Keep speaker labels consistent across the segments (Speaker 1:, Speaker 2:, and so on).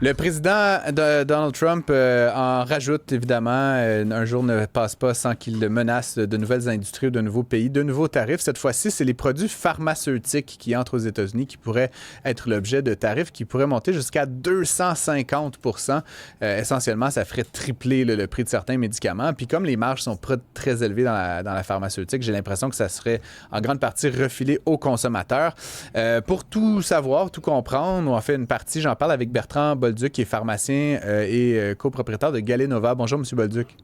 Speaker 1: Le président Donald Trump en rajoute évidemment. Un jour ne passe pas sans qu'il menace de nouvelles industries ou de nouveaux pays, de nouveaux tarifs. Cette fois-ci, c'est les produits pharmaceutiques qui entrent aux États-Unis qui pourraient être l'objet de tarifs qui pourraient monter jusqu'à 250 essentiellement, ça ferait tripler le prix de certains médicaments. Puis comme les marges sont très élevées dans la pharmaceutique, j'ai l'impression que ça serait en grande partie refilé aux consommateurs. Pour tout savoir, tout comprendre, on a fait une partie, j'en parle avec Bertrand Bolduc, qui est pharmacien et copropriétaire de Galenova. Bonjour, M. Bolduc.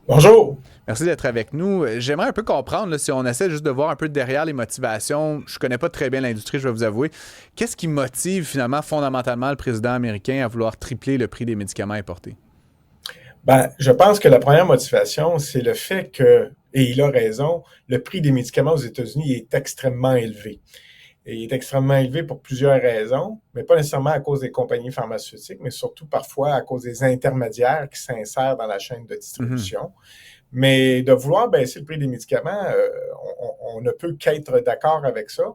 Speaker 2: Bonjour.
Speaker 1: Merci d'être avec nous. J'aimerais un peu comprendre, là, si on essaie juste de voir un peu derrière les motivations. Je connais pas très bien l'industrie, je vais vous avouer. Qu'est-ce qui motive finalement fondamentalement le président américain à vouloir tripler le prix des médicaments importés?
Speaker 2: Je pense que la première motivation, c'est le fait que, et il a raison, le prix des médicaments aux États-Unis est extrêmement élevé. Et il est extrêmement élevé pour plusieurs raisons, mais pas nécessairement à cause des compagnies pharmaceutiques, mais surtout parfois à cause des intermédiaires qui s'insèrent dans la chaîne de distribution. Mais de vouloir baisser le prix des médicaments, on ne peut qu'être d'accord avec ça,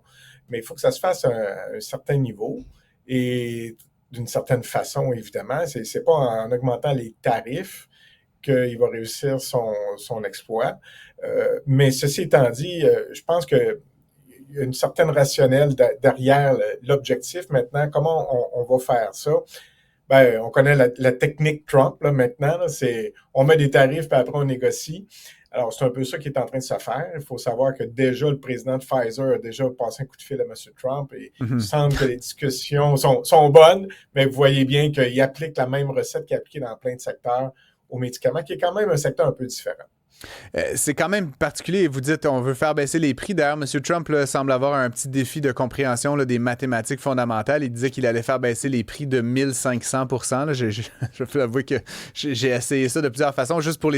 Speaker 2: mais il faut que ça se fasse à un certain niveau et d'une certaine façon, évidemment. C'est pas en augmentant les tarifs qu'il va réussir son exploit. Mais ceci étant dit, je pense que il y a une certaine rationnelle derrière l'objectif. Maintenant, comment on va faire ça? On connaît la technique Trump, là, maintenant. Là, on met des tarifs, puis après, on négocie. Alors, c'est un peu ça qui est en train de se faire. Il faut savoir que déjà, le président de Pfizer a déjà passé un coup de fil à M. Trump et il semble que les discussions sont bonnes, mais vous voyez bien qu'il applique la même recette qu'il a appliquée dans plein de secteurs aux médicaments, qui est quand même un secteur un peu différent.
Speaker 1: C'est quand même particulier. Vous dites on veut faire baisser les prix. D'ailleurs, M. Trump là, semble avoir un petit défi de compréhension là, des mathématiques fondamentales. Il disait qu'il allait faire baisser les prix de 1500 là. Je peux avouer que j'ai essayé ça de plusieurs façons. Juste pour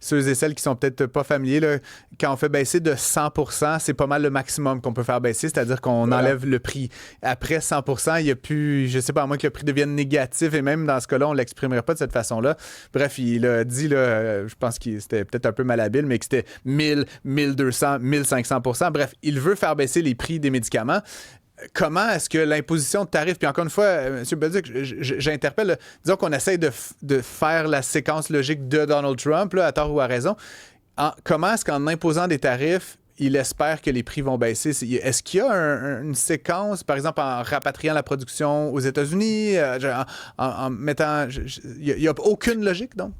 Speaker 1: ceux et celles qui sont peut-être pas familiers, là, quand on fait baisser de 100 c'est pas mal le maximum qu'on peut faire baisser. C'est-à-dire qu'on enlève le prix. Après 100 il n'y a plus, je sais pas, à moins que le prix devienne négatif. Et même dans ce cas-là, on ne l'exprimerait pas de cette façon-là. Bref, il a dit, là, je pense que c'était peut-être un peu malhabile, mais que c'était 1000, 1200, 1500 %. Bref, il veut faire baisser les prix des médicaments. Comment est-ce que l'imposition de tarifs, puis encore une fois, M. Bolduc, j'interpelle, là, disons qu'on essaye de faire la séquence logique de Donald Trump, là, à tort ou à raison. Comment est-ce qu'en imposant des tarifs, il espère que les prix vont baisser? Est-ce qu'il y a une séquence, par exemple, en rapatriant la production aux États-Unis, en mettant... Il n'y a aucune logique, donc?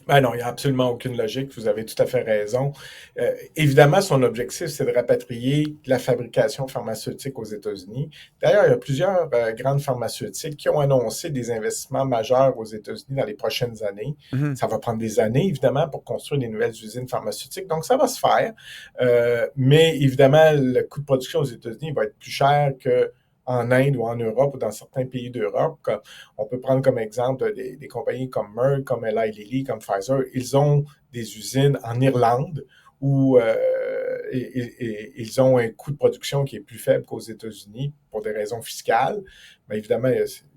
Speaker 2: Non, il n'y a absolument aucune logique. Vous avez tout à fait raison. Évidemment, son objectif, c'est de rapatrier la fabrication pharmaceutique aux États-Unis. D'ailleurs, il y a plusieurs grandes pharmaceutiques qui ont annoncé des investissements majeurs aux États-Unis dans les prochaines années. Ça va prendre des années, évidemment, pour construire des nouvelles usines pharmaceutiques. Donc, ça va se faire. Mais évidemment, le coût de production aux États-Unis va être plus cher qu'en Inde ou en Europe ou dans certains pays d'Europe. On peut prendre comme exemple des compagnies comme Merck, comme Eli Lilly, comme Pfizer. Ils ont des usines en Irlande où ils ont un coût de production qui est plus faible qu'aux États-Unis pour des raisons fiscales. Mais évidemment,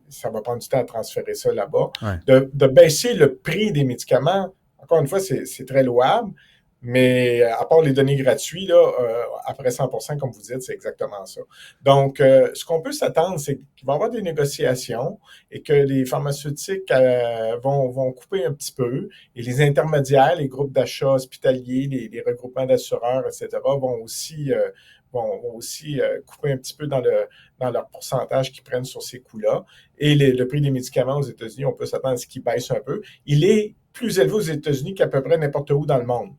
Speaker 2: ça va prendre du temps à transférer ça là-bas.
Speaker 1: Ouais.
Speaker 2: De baisser le prix des médicaments, encore une fois, c'est très louable. Mais à part les données gratuites, là, après 100 comme vous dites, c'est exactement ça. Donc, ce qu'on peut s'attendre, c'est qu'il va y avoir des négociations et que les pharmaceutiques vont couper un petit peu et les intermédiaires, les groupes d'achat hospitaliers, les regroupements d'assureurs, etc., vont aussi couper un petit peu dans leur pourcentage qu'ils prennent sur ces coûts-là. Et le prix des médicaments aux États-Unis, on peut s'attendre à ce qu'il baisse un peu. Il est plus élevé aux États-Unis qu'à peu près n'importe où dans le monde.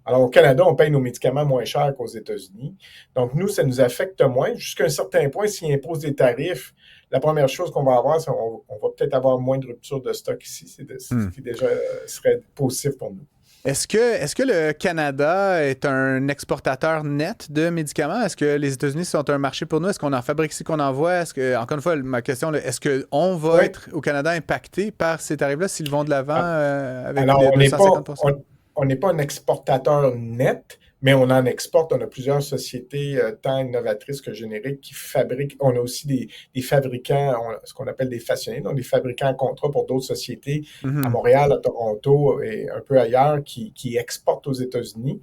Speaker 2: Alors, au Canada, on paye nos médicaments moins cher qu'aux États-Unis. Donc, nous, ça nous affecte moins. Jusqu'à un certain point, s'ils imposent des tarifs, la première chose qu'on va avoir, c'est qu'on va peut-être avoir moins de rupture de stock ici. C'est ce qui déjà serait positif pour nous.
Speaker 1: Est-ce que le Canada est un exportateur net de médicaments? Est-ce que les États-Unis sont un marché pour nous? Est-ce qu'on en fabrique ici qu'on envoie? Encore une fois, ma question, est-ce qu'on va être au Canada impacté par ces tarifs-là s'ils vont de l'avant avec les 250 %?
Speaker 2: On n'est pas un exportateur net, mais on en exporte. On a plusieurs sociétés tant innovatrices que génériques qui fabriquent. On a aussi des fabricants, ce qu'on appelle des façonniers, donc des fabricants en contrat pour d'autres sociétés à Montréal, à Toronto et un peu ailleurs qui exportent aux États-Unis.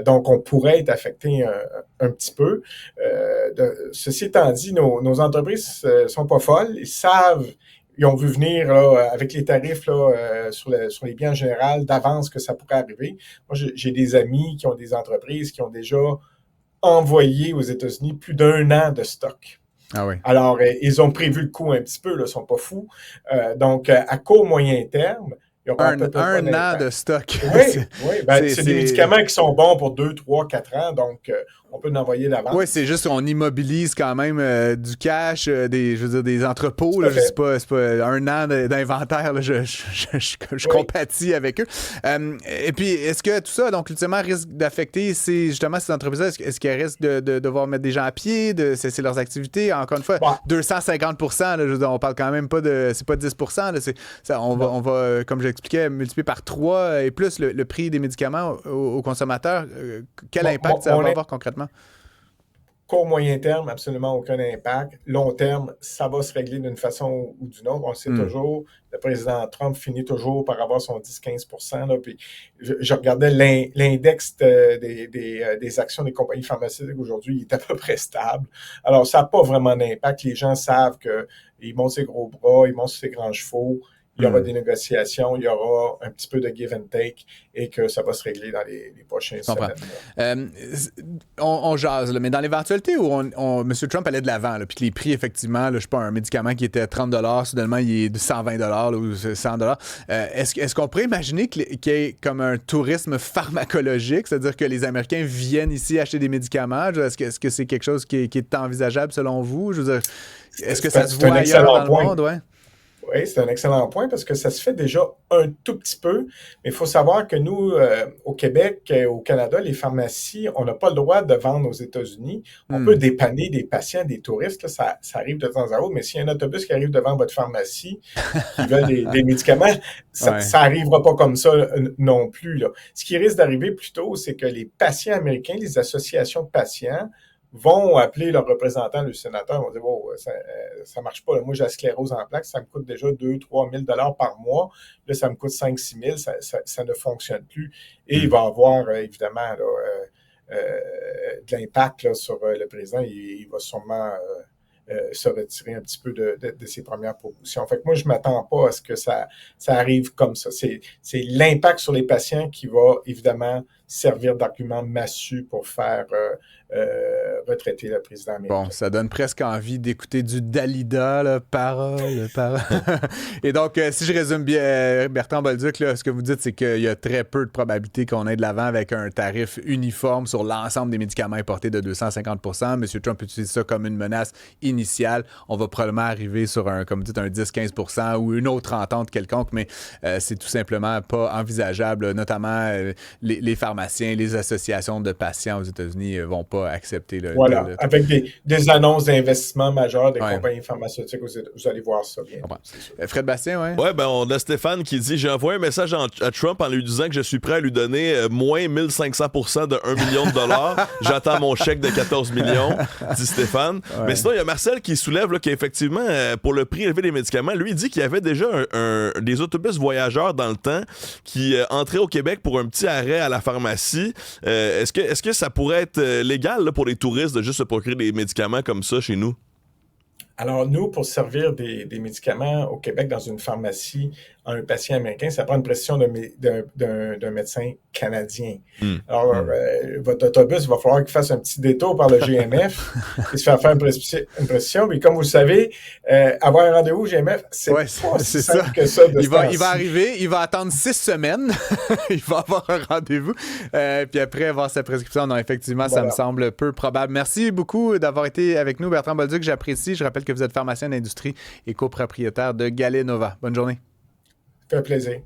Speaker 2: Donc, on pourrait être affecté un petit peu. Ceci étant dit, nos entreprises sont pas folles. Ils savent ils ont vu venir là, avec les tarifs là, sur les biens en général d'avance que ça pourrait arriver. Moi, j'ai des amis qui ont des entreprises qui ont déjà envoyé aux États-Unis plus d'1 an de stock.
Speaker 1: Ah oui.
Speaker 2: Alors, ils ont prévu le coup un petit peu, là, ils sont pas fous. Donc, à court, moyen terme, il y aura peut-être pas
Speaker 1: un an de stock.
Speaker 2: Oui, ben, c'est des médicaments qui sont bons pour 2, 3, 4 ans, donc on peut en envoyer d'avance.
Speaker 1: Oui, c'est juste qu'on immobilise quand même du cash, je veux dire, des entrepôts. Là, c'est pas 1 an d'inventaire. Là, je compatis avec eux. Et puis, est-ce que tout ça, donc, ultimement, risque d'affecter justement ces entreprises-là? Est-ce qu'elles risquent de devoir mettre des gens à pied, de cesser leurs activités? Encore une fois, 250 là, je veux dire, on parle quand même pas de... C'est pas 10 là, on va, comme j'expliquais, multiplier par 3 et plus le prix des médicaments aux consommateurs. Quel impact ça va avoir concrètement?
Speaker 2: Court, moyen terme, absolument aucun impact. Long terme, ça va se régler d'une façon ou d'une autre. On le sait toujours. Le président Trump finit toujours par avoir son 10-15 là. Puis je regardais l'index des actions des compagnies pharmaceutiques aujourd'hui, il est à peu près stable. Alors, ça n'a pas vraiment d'impact. Les gens savent qu'ils montent ses gros bras, ils montent ses grands chevaux. Il y aura des négociations, il y aura un petit peu de give and take et que ça va se régler dans les prochaines semaines.
Speaker 1: On jase, là, mais dans l'éventualité où M. Trump allait de l'avant, puis que les prix, effectivement, là, je sais pas, un médicament qui était 30 soudainement, il est de 120 là, ou 100 est-ce qu'on pourrait imaginer qu'il y ait comme un tourisme pharmacologique, c'est-à-dire que les Américains viennent ici acheter des médicaments? Est-ce que c'est quelque chose qui est envisageable selon vous? Je veux dire, est-ce que ça se voit ailleurs dans le monde? Ouais?
Speaker 2: Oui, c'est un excellent point parce que ça se fait déjà un tout petit peu, mais il faut savoir que nous, au Québec, au Canada, les pharmacies, on n'a pas le droit de vendre aux États-Unis. On peut dépanner des patients, des touristes, là, ça arrive de temps à autre, mais s'il y a un autobus qui arrive devant votre pharmacie qui veut des médicaments, ça n'arrivera pas comme ça non plus, là. Ce qui risque d'arriver plutôt, c'est que les patients américains, les associations de patients, vont appeler leurs représentants, le sénateur, vont dire oh, ça marche pas. Là. Moi, j'ai la sclérose en plaques, ça me coûte déjà 2-3 000 $ par mois. Là, ça me coûte 5-6 000, ça ne fonctionne plus. Et il va avoir, évidemment, là, de l'impact là, sur le président. Il va sûrement se retirer un petit peu de ses premières propositions. Fait que moi, je ne m'attends pas à ce que ça arrive comme ça. C'est l'impact sur les patients qui va, évidemment, servir d'argument massu pour faire retraiter le président américain.
Speaker 1: Bon, ça donne presque envie d'écouter du Dalida, là, parole. Et donc, si je résume bien, Bertrand Bolduc, là, ce que vous dites, c'est qu'il y a très peu de probabilité qu'on aille de l'avant avec un tarif uniforme sur l'ensemble des médicaments importés de 250 %. M. Trump utilise ça comme une menace initiale. On va probablement arriver sur comme vous dites, un 10-15 % ou une autre entente quelconque, mais c'est tout simplement pas envisageable, notamment les pharmaciens, les associations de patients aux États-Unis vont pas accepter.
Speaker 2: Voilà, avec des annonces d'investissement majeurs des compagnies pharmaceutiques, vous allez voir ça bien.
Speaker 1: Fred Bastien, oui?
Speaker 3: Oui, ben on a Stéphane qui dit « J'ai envoyé un message à Trump en lui disant que je suis prêt à lui donner moins 1500 % de 1 million de dollars. J'attends mon chèque de 14 millions, dit Stéphane. Ouais. Mais sinon, il y a Marcel qui soulève là, qu'effectivement, pour le prix élevé des médicaments, lui, il dit qu'il y avait déjà des autobus voyageurs dans le temps qui entraient au Québec pour un petit arrêt à la pharmacie. Est-ce que ça pourrait être légal là, pour les touristes de juste se procurer des médicaments comme ça chez nous?
Speaker 2: Alors, nous, pour servir des médicaments au Québec dans une pharmacie à un patient américain, ça prend une prescription d'un médecin canadien. Alors, votre autobus, il va falloir qu'il fasse un petit détour par le GMF et se faire une prescription. Mais comme vous le savez, avoir un rendez-vous au GMF, c'est pas si simple que ça.
Speaker 1: Il va arriver, il va attendre 6 semaines, il va avoir un rendez-vous, puis après avoir sa prescription. Non, effectivement, ça me semble peu probable. Merci beaucoup d'avoir été avec nous, Bertrand Bolduc. J'apprécie. Je rappelle que vous êtes pharmacien d'industrie et copropriétaire de Galenova. Bonne journée.
Speaker 2: Ça fait plaisir.